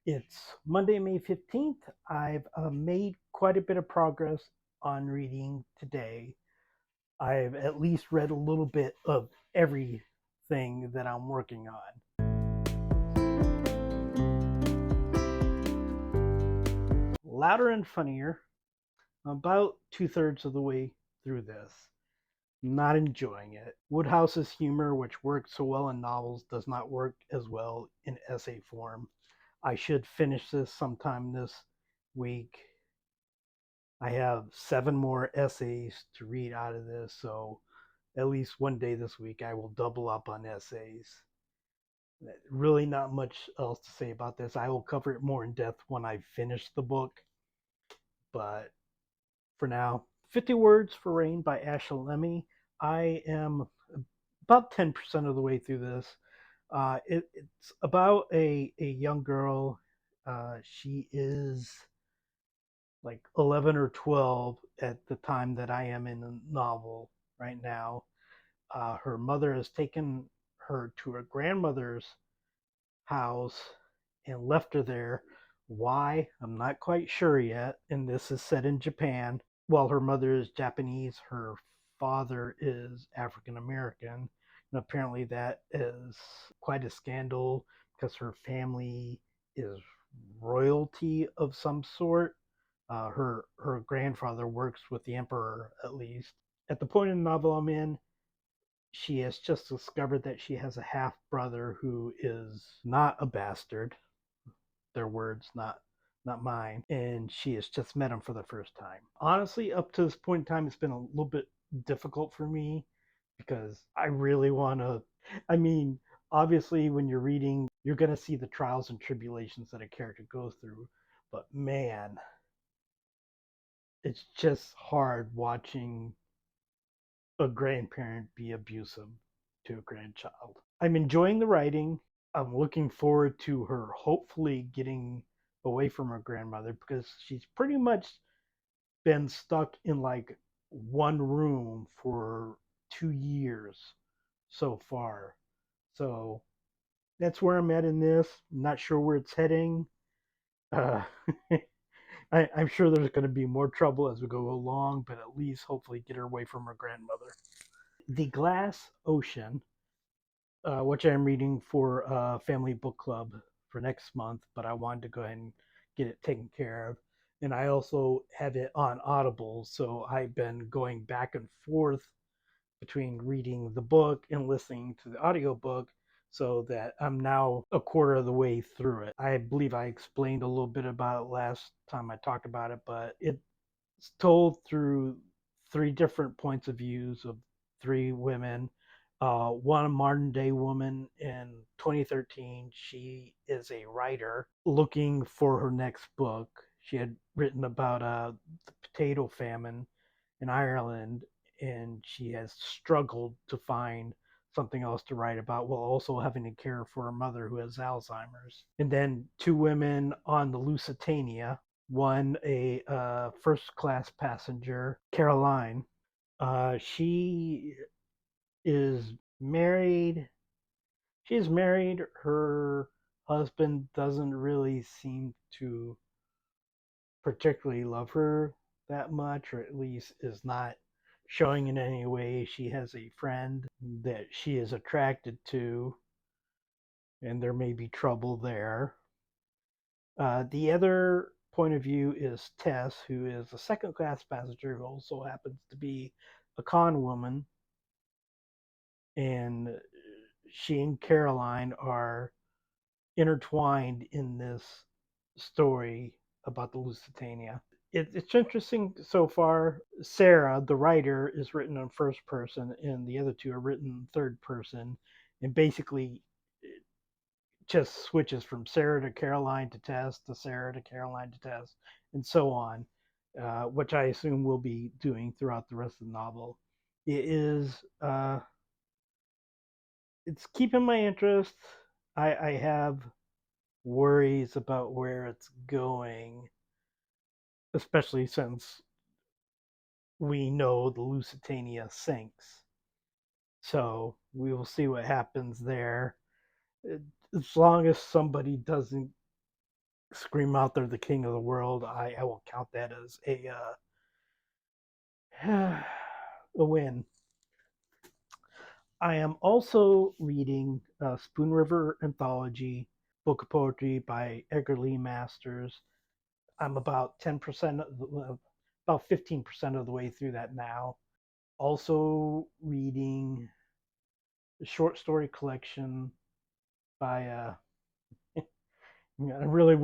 It's Monday, May 15th. I've made quite a bit of progress on reading today. I've at least read a little bit of everything that I'm working on. Louder and Funnier, about two-thirds of the way through this. Not enjoying it. Wodehouse's humor, which works so well in novels, does not work as well in essay form. I should finish this sometime this week. I have 7 more essays to read out of this, so at least one day this week I will double up on essays. Really not much else to say about this. I will cover it more in depth when I finish the book, but for now, 50 Words for Rain by Asha Lemmie. I am about 10% of the way through this. It's about a young girl. She is like 11 or 12 at the time that I am in the novel right now. Her mother has taken her to her grandmother's house and left her there. Why? I'm not quite sure yet. And this is set in Japan. While her mother is Japanese, her father is African American. And apparently, that is quite a scandal because her family is royalty of some sort. Her grandfather works with the emperor, at least. At the point in the novel I'm in, she has just discovered that she has a half brother who is not a bastard. Their words, not mine. And she has just met him for the first time. Honestly, up to this point in time, it's been a little bit difficult for me because I really want to. I mean, obviously, when you're reading, you're going to see the trials and tribulations that a character goes through. But man, it's just hard watching a grandparent be abusive to a grandchild. I'm enjoying the writing. I'm looking forward to her hopefully getting away from her grandmother because she's pretty much been stuck in like one room for 2 years so far. So that's where I'm at in this. I'm not sure where it's heading. Uh, I'm sure there's going to be more trouble as we go along, but at least hopefully get her away from her grandmother. The Glass Ocean, which I'm reading for Family Book Club for next month, but I wanted to go ahead and get it taken care of. And I also have it on Audible, so I've been going back and forth between reading the book and listening to the audiobook so that I'm now a quarter of the way through it. I believe I explained a little bit about it last time I talked about it, but it's told through 3 different points of views of 3 women. One modern day woman in 2013. She is a writer looking for her next book. She had written about the potato famine in Ireland, and she has struggled to find something else to write about while also having to care for her mother who has Alzheimer's. And then 2 women on the Lusitania, one a first class passenger, Caroline. She is married. She's married. Her husband doesn't really seem to particularly love her that much, or at least is not showing in any way. She has a friend that she is attracted to, and there may be trouble there. The other point of view is Tess, who is a second class passenger who also happens to be a con woman. And she and Caroline are intertwined in this story about the Lusitania. It's interesting so far. Sarah, the writer, is written in first person, and the other 2 are written in third person. And basically, it just switches from Sarah to Caroline to Tess to Sarah to Caroline to Tess, and so on, which I assume we'll be doing throughout the rest of the novel. It is it's keeping my interest. I have worries about where it's going, especially since we know the Lusitania sinks. So we will see what happens there. As long as somebody doesn't scream out they're the king of the world, I will count that as a win. I am also reading Spoon River Anthology, book of poetry by Edgar Lee Masters. I'm about 10% about 15% of the way through that now. Also reading the short story collection by I really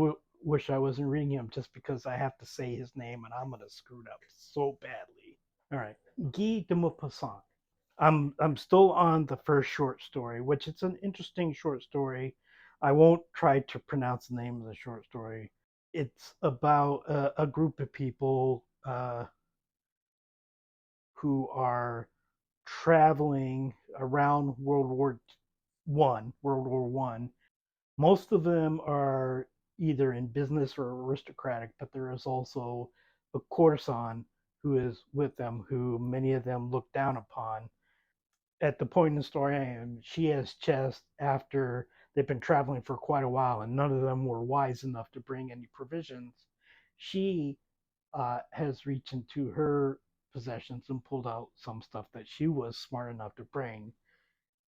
wish I wasn't reading him just because I have to say his name and I'm gonna screw it up so badly. All right, Guy de Maupassant. I'm still on the first short story, which it's an interesting short story. I won't try to pronounce the name of the short story. It's about a group of people who are traveling around World War One. Most of them are either in business or aristocratic, but there is also a courtesan who is with them, who many of them look down upon. At the point in the story I am, she has chest after they've been traveling for quite a while, and none of them were wise enough to bring any provisions. She has reached into her possessions and pulled out some stuff that she was smart enough to bring,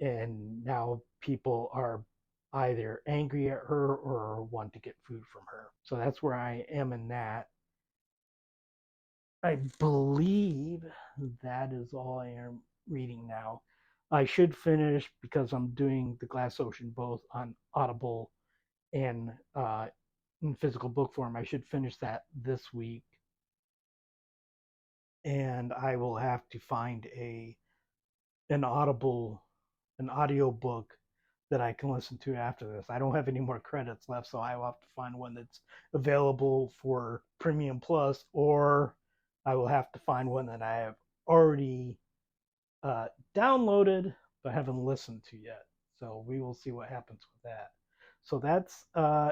and now people are either angry at her or want to get food from her. So that's where I am in that. I believe that is all I am reading now. I should finish because I'm doing The Glass Ocean both on Audible and in physical book form. I should finish that this week, and I will have to find an Audible an audio book that I can listen to after this. I don't have any more credits left, so I will have to find one that's available for Premium Plus, or I will have to find one that I have already downloaded but haven't listened to yet. So we will see what happens with that. So that's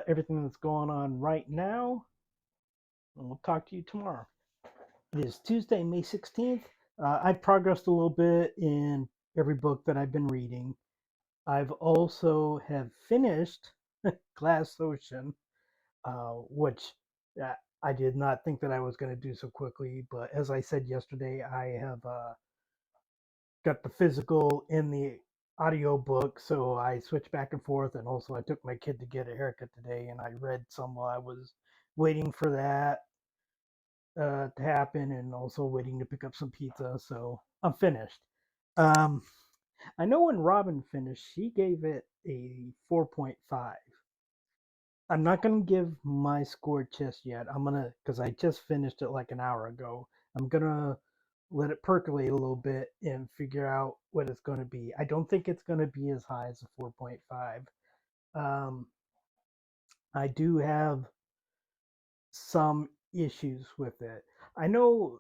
everything that's going on right now, and we'll talk to you tomorrow. It is Tuesday, May 16th. I've progressed a little bit in every book that I've been reading. I've also have finished Glass Ocean, which I did not think that I was going to do so quickly. But as I said yesterday, I have got the physical in the audio book, so I switched back and forth. And also, I took my kid to get a haircut today, and I read some while I was waiting for that to happen, and also waiting to pick up some pizza. So I'm finished. Um, I know when Robin finished, she gave it a 4.5. I'm not going to give my score just yet. I'm going to, because I just finished it like an hour ago. I'm going to let it percolate a little bit and figure out what it's going to be. I don't think it's going to be as high as a 4.5. Um, I do have some issues with it. I know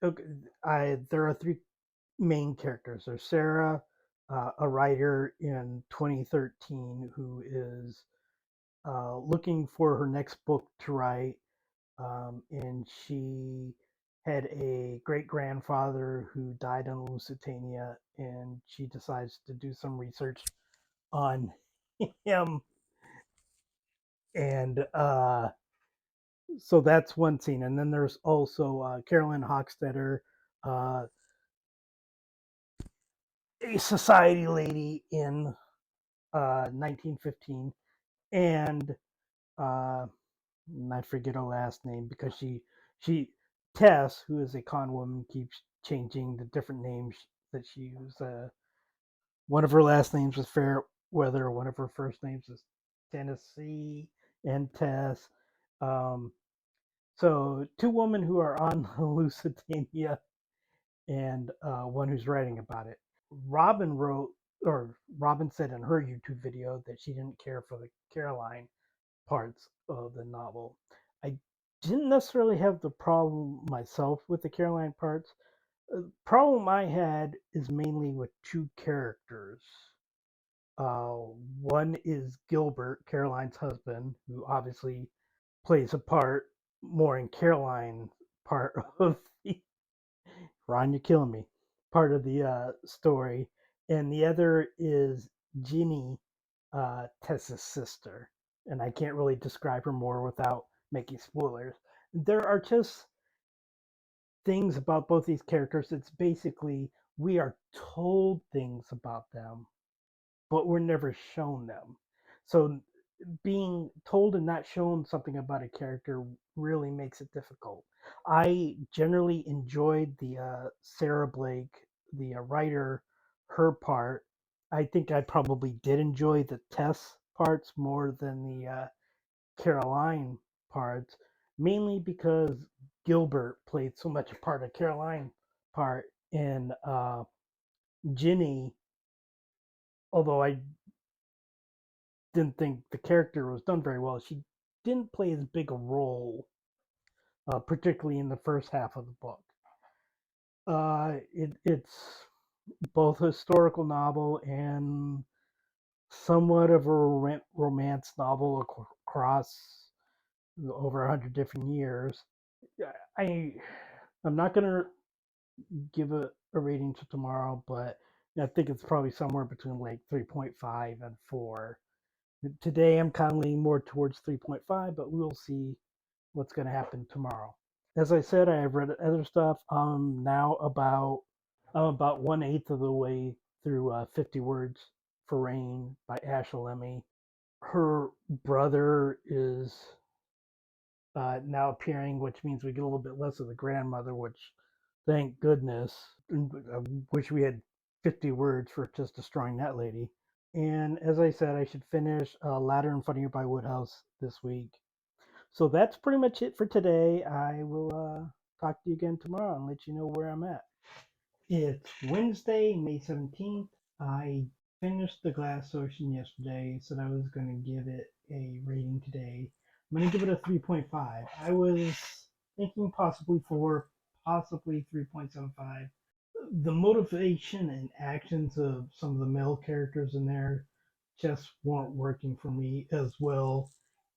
okay, there are three main characters. There's Sarah, a writer in 2013 who is looking for her next book to write, and she had a great grandfather who died in Lusitania, and she decides to do some research on him, and so that's one scene. And then there's also Carolyn Hochstetter, uh, a society lady in 1915, and uh, I forget her last name because she Tess, who is a con woman, keeps changing the different names that she uses. One of her last names is Fairweather. One of her first names is Tennessee and Tess. Um, so two women who are on Lusitania and one who's writing about it. Robin wrote, or Robin said in her YouTube video that she didn't care for the Caroline parts of the novel. I didn't necessarily have the problem myself with the Caroline parts. The problem I had is mainly with two characters. Uh, One is Gilbert, Caroline's husband, who obviously plays a part more in Caroline's part of the Ron, you're killing me. Part of the story, and the other is Ginny, Tessa's sister. and I can't really describe her more without making spoilers. There are just things about both these characters. It's basically we are told things about them, but we're never shown them. So being told and not shown something about a character really makes it difficult. I generally enjoyed the Sarah Blake, the writer, her part. I think I probably did enjoy the Tess parts more than the Caroline parts, mainly because Gilbert played so much a part of Caroline part, and Ginny, although I didn't think the character was done very well, she didn't play as big a role, particularly in the first half of the book. It's both a historical novel and somewhat of a romance novel across over 100 different years. I I'm not gonna give a rating to tomorrow, but I think it's probably somewhere between like 3.5 and 4. Today I'm kind of leaning more towards 3.5, but we'll see what's going to happen tomorrow. As I said, I have read other stuff. I'm about 1/8 of the way through 50 Words for Rain by Asha Lemmie. Her brother is now appearing, which means we get a little bit less of the grandmother, which thank goodness. I wish we had 50 words for just destroying that lady. And as I said, I should finish Ladder and Funnier by Wodehouse this week. So that's pretty much it for today. I will talk to you again tomorrow and let you know where I'm at. It's Wednesday, May 17th. I finished The Glass Ocean yesterday, said I was going to give it a rating today. I'm going to give it a 3.5. I was thinking possibly 4, possibly 3.75. The motivation and actions of some of the male characters in there just weren't working for me as well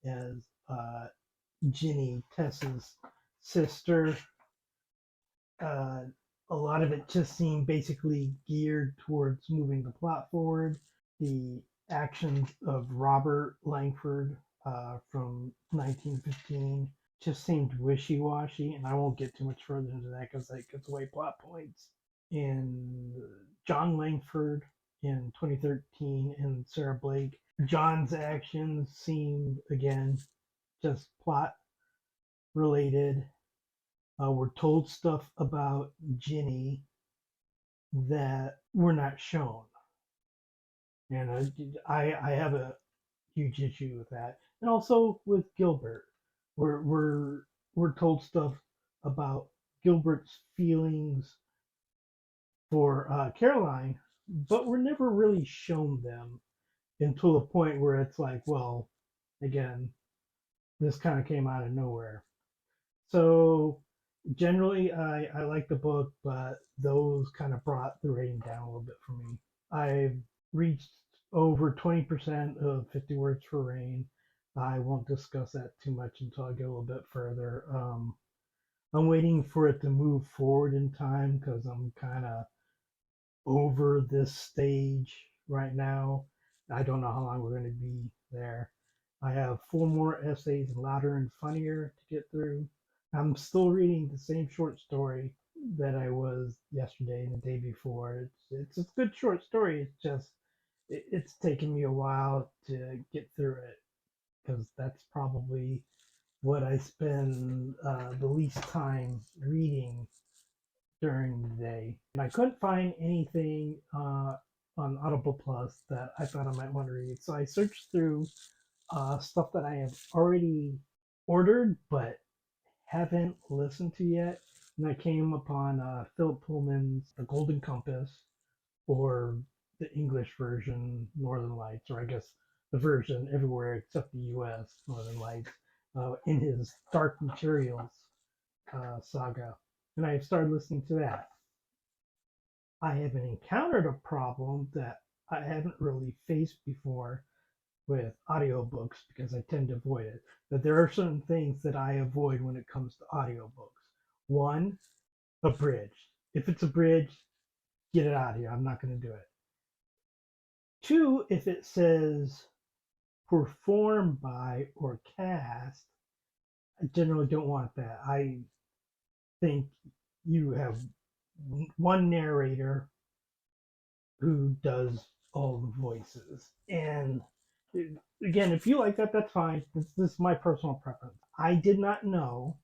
as Ginny, Tess's sister. Uh, a lot of it just seemed basically geared towards moving the plot forward. The actions of Robert Langford from 1915 just seemed wishy-washy, and I won't get too much further into that because that gets away plot points. In John Langford in 2013 and Sarah Blake, John's actions seemed again just plot related. We're told stuff about Ginny that we're not shown, and I have a huge issue with that, and also with Gilbert. We're told stuff about Gilbert's feelings for Caroline, but we're never really shown them until the point where it's like, well, again, this kind of came out of nowhere. So generally, I like the book, but those kind of brought the rating down a little bit for me. I've reached over 20% of 50 Words for Rain. I won't discuss that too much until I get a little bit further. I'm waiting for it to move forward in time because I'm kind of over this stage right now. I don't know how long we're going to be there. I have 4 more essays, Louder and Funnier, to get through. I'm still reading the same short story that I was yesterday and the day before. It's a good short story. It's just it's taken me a while to get through it because that's probably what I spend the least time reading during the day. And I couldn't find anything on Audible Plus that I thought I might want to read. So I searched through stuff that I have already ordered but haven't listened to yet. And I came upon Philip Pullman's The Golden Compass, or the English version, Northern Lights, or I guess the version everywhere except the US, Northern Lights, in his Dark Materials saga. And I started listening to that. I haven't encountered a problem that I haven't really faced before with audiobooks because I tend to avoid it. But there are certain things that I avoid when it comes to audiobooks. One, abridged. If it's abridged, get it out of here. I'm not going to do it. Two, if it says performed by or cast, I generally don't want that. I think you have one narrator who does all the voices. And again, if you like that, that's fine. This is my personal preference. I did not know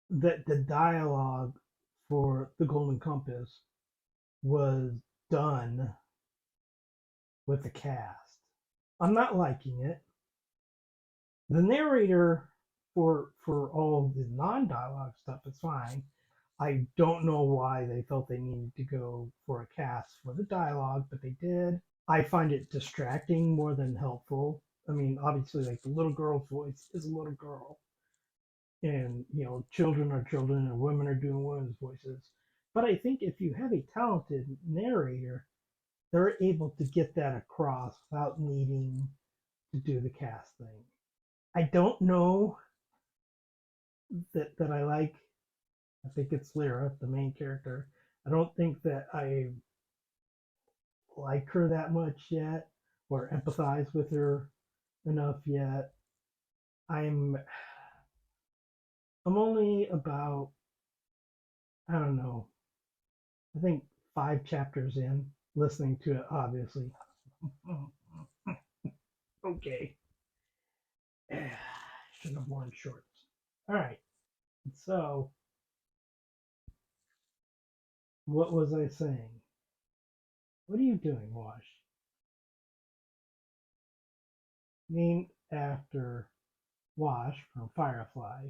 that the dialogue for The Golden Compass was done with the cast. I'm not liking it. The narrator for all the non-dialogue stuff is fine. I don't know why they felt they needed to go for a cast for the dialogue, but they did. I find it distracting more than helpful. I mean, obviously, like the little girl's voice is a little girl, and children are children, and women are doing women's voices. But I think if you have a talented narrator, they're able to get that across without needing to do the cast thing. I don't know that I like. I think it's Lyra, the main character. I don't think that I like her that much yet or empathize with her enough yet. I'm I'm only about, I don't know, I think 5 chapters in, listening to it obviously. Okay. Shouldn't have worn shorts. All right. So, what was I saying? What are you doing, Wash? Named after Wash from Firefly,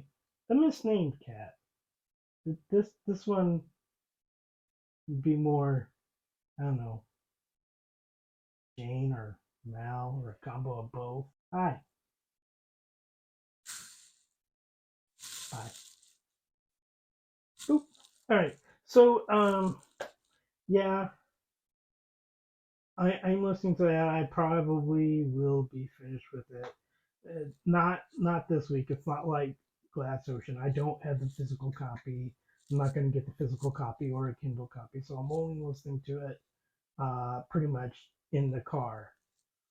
the misnamed cat. This one would be more, I don't know, Jane or Mal or a combo of both. Hi. Hi. Oop. All right. So, yeah, I'm listening to that. I probably will be finished with it. Not this week. It's not like Glass Ocean. I don't have the physical copy. I'm not going to get the physical copy or a Kindle copy, so I'm only listening to it pretty much in the car.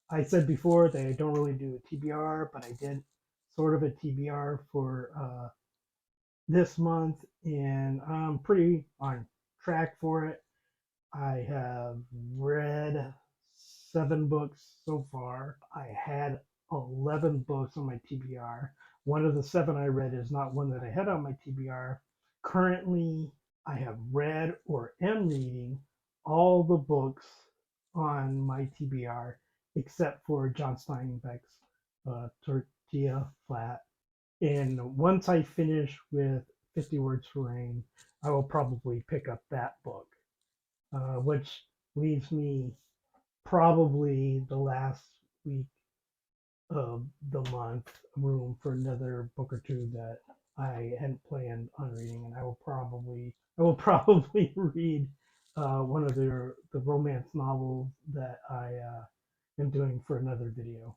I said before that I don't really do a TBR, but I did sort of a TBR for this month, and I'm pretty on track for it. I have read 7 books so far. I had 11 books on my TBR. One of the 7 I read is not one that I had on my TBR. Currently, I have read or am reading all the books on my TBR except for John Steinbeck's Tortilla Flat. And once I finish with 50 Words for Rain, I will probably pick up that book, which leaves me probably the last week of the month room for another book or two that I hadn't planned on reading, and I will probably read one of the romance novels that I am doing for another video.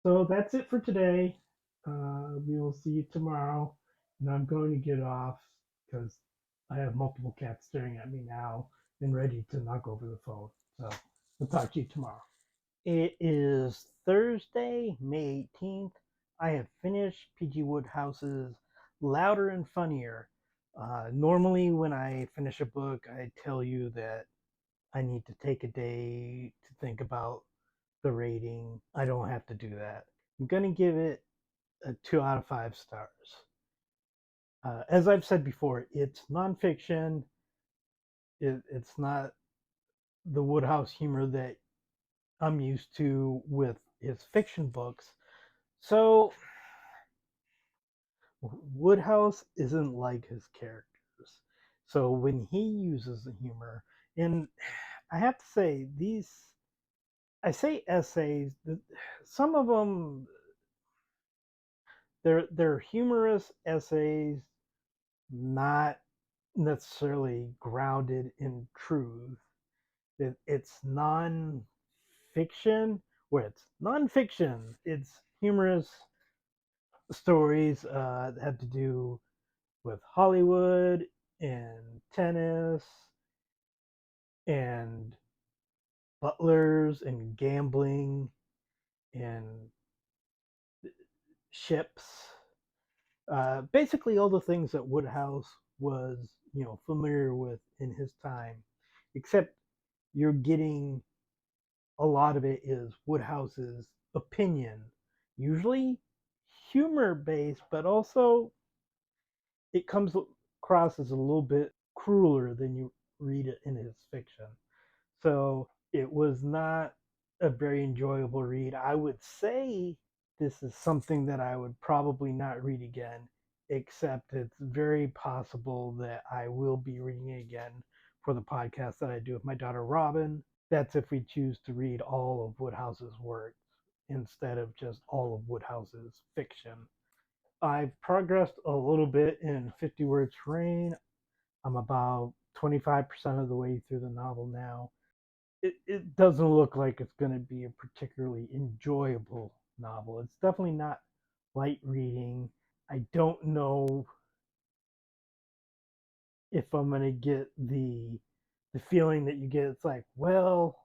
So that's it for today. We will see you tomorrow, and I'm going to get off because I have multiple cats staring at me now and ready to knock over the phone. So we'll talk to you tomorrow. It is Thursday, May 18th. I have finished PG Woodhouse's Louder and Funnier. Normally, when I finish a book, I tell you that I need to take a day to think about the rating. I don't have to do that. I'm going to give it a 2 out of 5 stars. As I've said before, it's nonfiction. It's not the Wodehouse humor that I'm used to with his fiction books. So Wodehouse isn't like his characters. So when he uses the humor, and I have to say, I say essays, some of them, they're humorous essays, not necessarily grounded in truth. It's non-fiction, where it's non-fiction. It's humorous stories that have to do with Hollywood and tennis and butlers and gambling and ships. Basically, all the things that Wodehouse was, familiar with in his time, except you're getting a lot of it is Wodehouse's opinion, usually humor based, but also it comes across as a little bit crueler than you read it in his fiction. So it was not a very enjoyable read. I would say this is something that I would probably not read again, except it's very possible that I will be reading it again for the podcast that I do with my daughter Robin. That's if we choose to read all of Wodehouse's works instead of just all of Wodehouse's fiction. I've progressed a little bit in 50 Words for Rain. I'm about 25% of the way through the novel now. It doesn't look like it's going to be a particularly enjoyable novel. It's definitely not light reading. I don't know if I'm going to get the feeling that you get. It's like, well,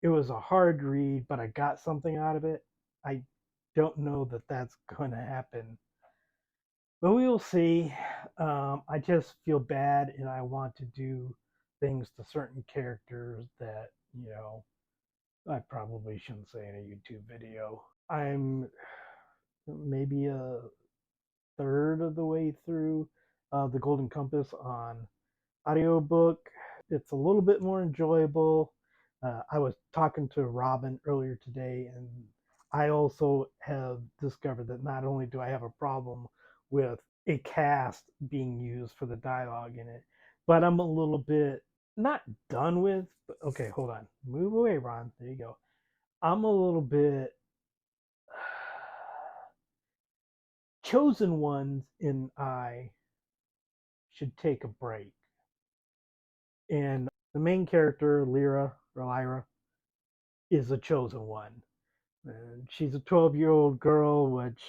it was a hard read, but I got something out of it. I don't know that that's going to happen, but we will see. I just feel bad, and I want to do things to certain characters that I probably shouldn't say in a YouTube video. I'm maybe a third of the way through the Golden Compass on audiobook. It's a little bit more enjoyable. I was talking to Robin earlier today, and I also have discovered that not only do I have a problem with a cast being used for the dialogue in it, but I'm a little bit not done with. But okay, hold on. Move away, Ron. There you go. I'm a little bit chosen ones and I should take a break. And the main character, Lyra, is a chosen one. And she's a 12-year-old girl, which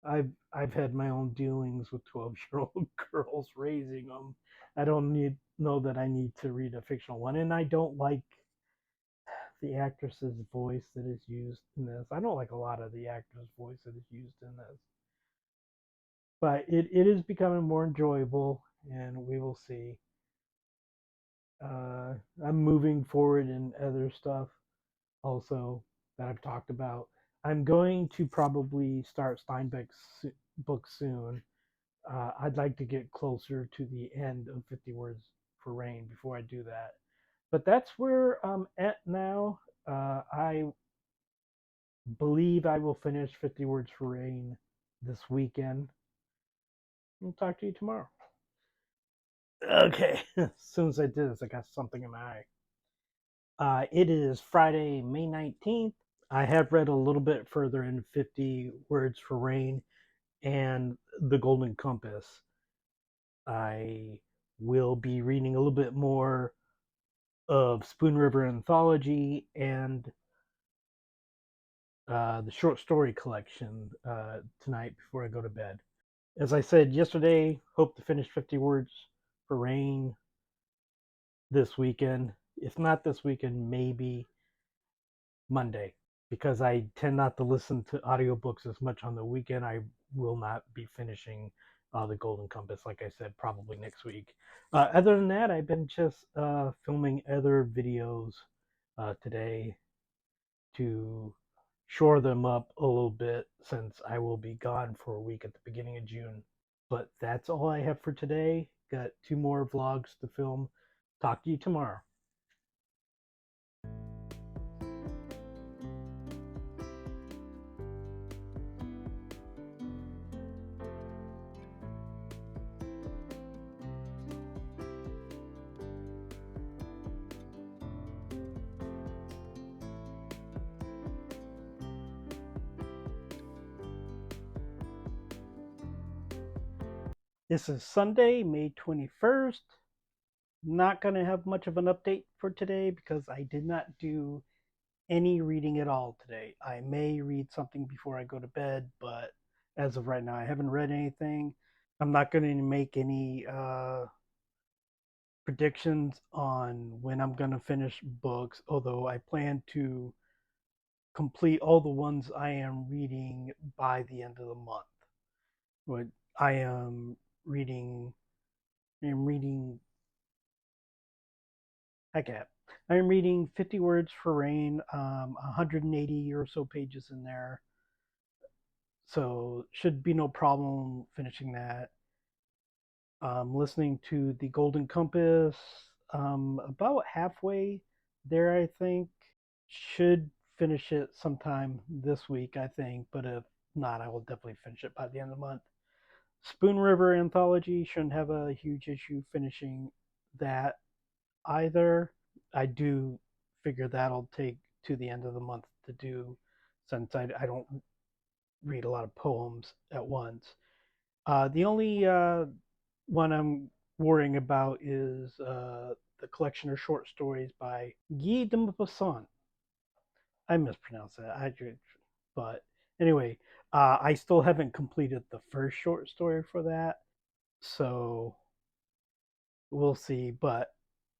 I've had my own dealings with 12-year-old girls raising them. I don't know that I need to read a fictional one, and I don't like the actress's voice that is used in this. I don't like a lot of the actress' voice that is used in this, but it is becoming more enjoyable, and we will see. I'm moving forward in other stuff also that I've talked about. I'm going to probably start Steinbeck's book soon. I'd like to get closer to the end of 50 Words for Rain before I do that. But that's where I'm at now. I believe I will finish 50 Words for Rain this weekend. I'll talk to you tomorrow. Okay, as soon as I did this, I got something in my eye. It is Friday, May 19th. I have read a little bit further in 50 Words for Rain and The Golden Compass. I will be reading a little bit more of Spoon River Anthology and the short story collection tonight before I go to bed. As I said yesterday, hope to finish 50 Words for Rain this weekend. If not this weekend, maybe Monday. Because I tend not to listen to audiobooks as much on the weekend, I will not be finishing The Golden Compass, like I said, probably next week. Other than that, I've been just filming other videos today to shore them up a little bit since I will be gone for a week at the beginning of June. But that's all I have for today. Got 2 more vlogs to film. Talk to you tomorrow. This is Sunday, May 21st. Not going to have much of an update for today because I did not do any reading at all today. I may read something before I go to bed, but as of right now, I haven't read anything. I'm not going to make any predictions on when I'm going to finish books, although I plan to complete all the ones I am reading by the end of the month. What I am reading, I'm reading, heck yeah, I'm reading 50 Words for Rain, 180 or so pages in there. So should be no problem finishing that. Listening to The Golden Compass, about halfway there, I think. Should finish it sometime this week, I think, but if not, I will definitely finish it by the end of the month. Spoon River Anthology, shouldn't have a huge issue finishing that either. I do figure that'll take to the end of the month to do, since I don't read a lot of poems at once. The only one I'm worrying about is the collection of short stories by Guy de Maupassant. I mispronounced that. But anyway, I still haven't completed the first short story for that, so we'll see. But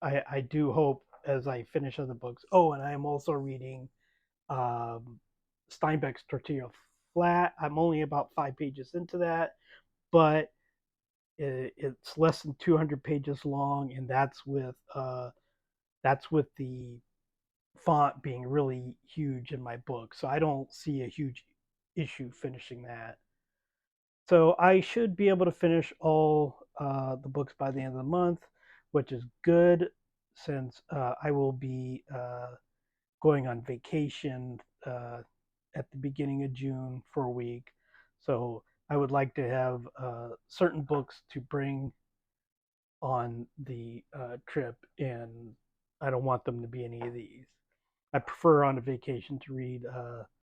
I do hope as I finish other books. Oh, and I'm also reading um, Steinbeck's Tortilla Flat. I'm only about 5 pages into that, but it's less than 200 pages long, and that's with the font being really huge in my book. So I don't see a huge issue finishing that. So I should be able to finish all the books by the end of the month, which is good since I will be going on vacation at the beginning of June for a week. So I would like to have certain books to bring on the trip, and I don't want them to be any of these. I prefer on a vacation to read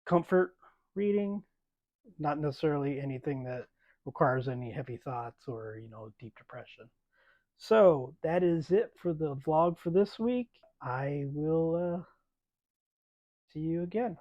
comfort reading, not necessarily anything that requires any heavy thoughts or deep depression. So that is it for the vlog for this week. I will see you again.